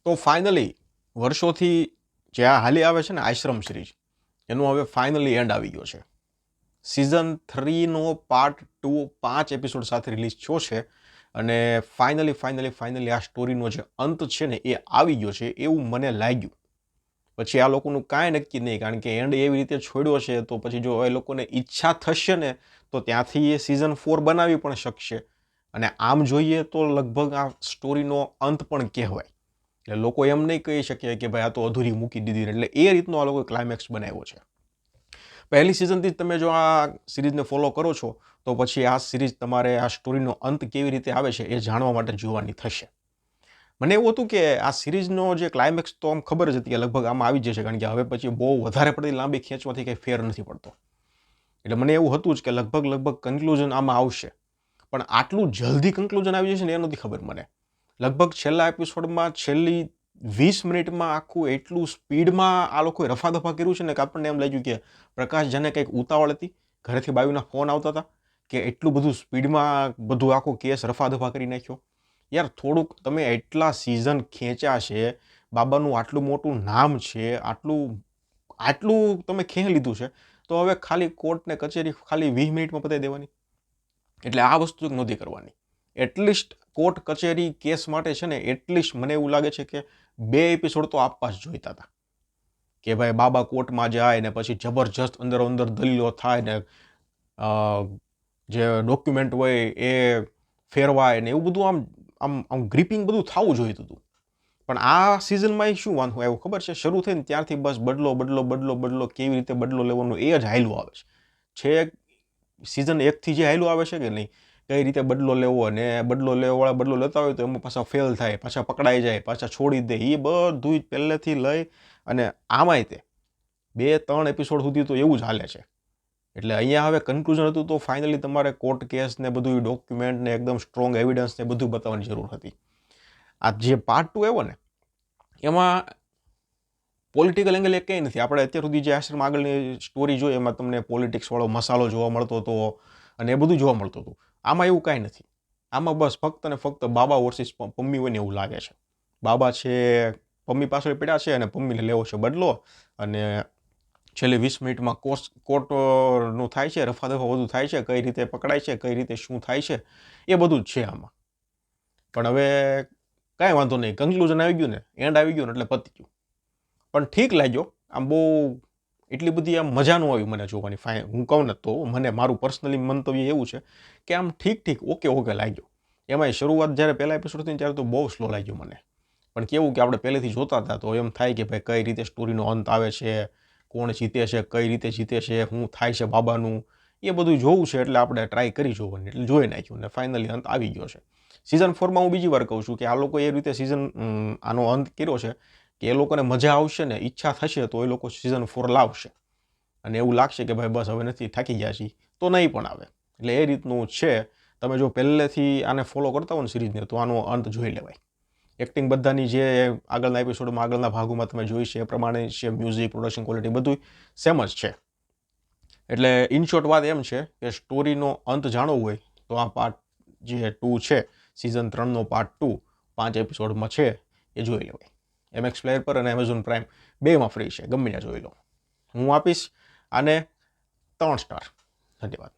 તો ફાઇનલી વર્ષોથી જે આ હાલી આવે છે ને આશ્રમ સિરીઝ, એનું હવે ફાઇનલી એન્ડ આવી ગયો છે. સિઝન 3નો પાર્ટ 2 5 એપિસોડ સાથે રિલીઝ થયો છે અને ફાઇનલી આ સ્ટોરીનો જે અંત છે ને એ આવી ગયો છે એવું મને લાગ્યું. પછી આ લોકોનું કાંઈ નક્કી નહીં, કારણ કે એન્ડ એવી રીતે છોડ્યો છે તો પછી જો એ લોકોને ઈચ્છા થશે ને તો ત્યાંથી એ સિઝન 4 બનાવી પણ શકશે. અને આમ જોઈએ તો લગભગ આ સ્ટોરીનો અંત પણ કહેવાય. એટલે લોકો એમ નહીં કહી શકે કે ભાઈ આ તો અધૂરી મૂકી દીધી, એટલે એ રીતનો આ લોકોએ ક્લાઇમેક્સ બનાવ્યો છે. પહેલી સિઝનથી તમે જો આ સિરીઝને ફોલો કરો છો તો પછી આ સિરીઝ તમારે આ સ્ટોરીનો અંત કેવી રીતે આવે છે એ જાણવા માટે જોવાની થશે. મને એવું હતું કે આ સિરીઝનો જે ક્લાઇમેક્સ તો આમ ખબર જ હતી કે લગભગ આમાં આવી જશે, કારણ કે હવે પછી બહુ વધારે પડતી લાંબી ખેંચવાથી કંઈ ફેર નથી પડતો. એટલે મને એવું હતું જ કે લગભગ કન્ક્લુઝન આમાં આવશે, પણ આટલું જલ્દી કન્ક્લુઝન આવી જશે ને એ નથી ખબર મને. લગભગ છેલ્લા એપિસોડમાં છેલ્લી 20 મિનિટમાં આખું એટલું સ્પીડમાં આ લોકોએ રફાદફા કર્યું છે ને કે આપણને એમ લાગ્યું કે પ્રકાશ જાને કંઈક ઉતાવળ હતી, ઘરેથી બાયુના ફોન આવતા હતા કે એટલું બધું સ્પીડમાં બધું આખો કેસ રફાદફા કરી નાખ્યો. યાર થોડુંક તમે એટલા સિઝન ખેંચ્યા છે, બાબાનું આટલું મોટું નામ છે, આટલું તમે ખેંચી લીધું છે, તો હવે ખાલી કોર્ટ ને કચેરી ખાલી 20 મિનિટમાં પતાવી દેવાની. એટલે આ વસ્તુ નહોતી કરવાની. એટલીસ્ટ કોર્ટ કચેરી કેસ માટે છે ને એટલીસ્ટ મને એવું લાગે છે કે 2 એપિસોડ તો આપવા જ જોઈતા હતા. કે ભાઈ બાબા કોર્ટમાં જાય ને પછી જબરજસ્ત અંદર દલીલો થાય ને જે ડોક્યુમેન્ટ હોય એ ફેરવાય ને એવું બધું આમ ગ્રીપિંગ બધું થવું જોઈતું હતું. પણ આ સિઝનમાં શું વાંધો આવ્યો ખબર છે? શરૂ થઈને ત્યારથી બસ બદલો કેવી રીતે બદલો લેવાનો એ જ હાયલું આવે છે. સિઝન 1થી જે હાયલું આવે છે કે નહીં, કઈ રીતે બદલો લેવો, અને બદલો લેવાવાળા બદલો લેતા હોય તો એમાં પાછા ફેલ થાય, પાછા પકડાઈ જાય, પાછા છોડી દે, એ બધું જ પહેલેથી લઈ અને આમાંય તે 2-3 એપિસોડ સુધી તો એવું જ હાલે છે. એટલે અહીંયા હવે કન્ક્લુઝન હતું તો ફાઇનલી તમારે કોર્ટ કેસ ને બધું ડોક્યુમેન્ટ ને એકદમ સ્ટ્રોંગ એવિડન્સ ને બધું બતાવવાની જરૂર હતી. આ જે પાર્ટ 2 આવ્યો ને એમાં પોલિટિકલ એંગલ એક કંઈ નથી. આપણે અત્યાર સુધી જે આશ્રમ આગળની સ્ટોરી જોઈ એમાં તમને પોલિટિક્સવાળો મસાલો જોવા મળતો હતો અને એ બધું જોવા મળતું હતું. આમાં એવું કાંઈ નથી. આમાં બસ ફક્ત ને ફક્ત બાબા વર્સિસ પમ્મી હોય ને એવું લાગે છે. બાબા છે પમ્મી પાછળ પડ્યા છે અને પમ્મીને લેવો છે બદલો, અને છેલ્લી 20 મિનિટમાં કોર્ટનું થાય છે, રફાદફા બધું થાય છે, કઈ રીતે પકડાય છે, કઈ રીતે શું થાય છે, એ બધું જ છે આમાં. પણ હવે કાંઈ વાંધો નહીં, કન્ક્લુઝન આવી ગયું ને, એન્ડ આવી ગયું ને એટલે પતી ગયું. પણ ઠીક લાગ્યો. આમ બહુ એટલી બધી આમ મજા ન આવી મને જોવાની. હું કહું ને તો મને મારું પર્સનલી મંતવ્ય એવું છે કે આમ ઠીક ઓકે લાગ્યો. એમાંય શરૂઆત જ્યારે પહેલા એપિસોડ હતી ત્યારે તો બહુ સ્લો લાગ્યું મને. પણ કેવું કે આપણે પહેલેથી જોતા હતા તો એમ થાય કે ભાઈ કઈ રીતે સ્ટોરીનો અંત આવે છે, કોણ જીતે છે, કઈ રીતે જીતે છે, શું થાય છે બાબાનું, એ બધું જોવું છે. એટલે આપણે ટ્રાય કરી જોવાની, એટલે જોઈ નાખ્યું ને ફાઇનલી અંત આવી ગયો છે. સિઝન 4માં હું બીજી વાર કહું છું કે આ લોકો એ રીતે આનો અંત કર્યો છે કે એ લોકોને મજા આવશે ને ઈચ્છા થશે તો એ લોકો સિઝન 4 લાવશે. અને એવું લાગશે કે ભાઈ બસ હવે નથી, થાકી ગયા છીએ, તો નહીં પણ આવે. એટલે એ રીતનું છે. તમે જો પહેલેથી આને ફોલો કરતા હો ને સિરીઝને તો આનો અંત જોઈ લેવાય. એક્ટિંગ બધાની જે આગળના એપિસોડમાં આગળના ભાગોમાં તમે જોઈ છે એ પ્રમાણે છે, મ્યુઝિક, પ્રોડક્શન ક્વોલિટી બધું સેમ જ છે. એટલે ઇન શોર્ટ વાત એમ છે કે સ્ટોરીનો અંત જાણવો હોય તો આ પાર્ટ જે 2 છે, સિઝન 3નો પાર્ટ 2 5 એપિસોડમાં છે એ જોઈ લેવાય. MX પ્લેયર પર અને એમેઝોન પ્રાઇમ બેમાં ફ્રી છે, ગમે ત્યાં જોઈ લો. હું આપીશ આને 3 સ્ટાર. ધન્યવાદ.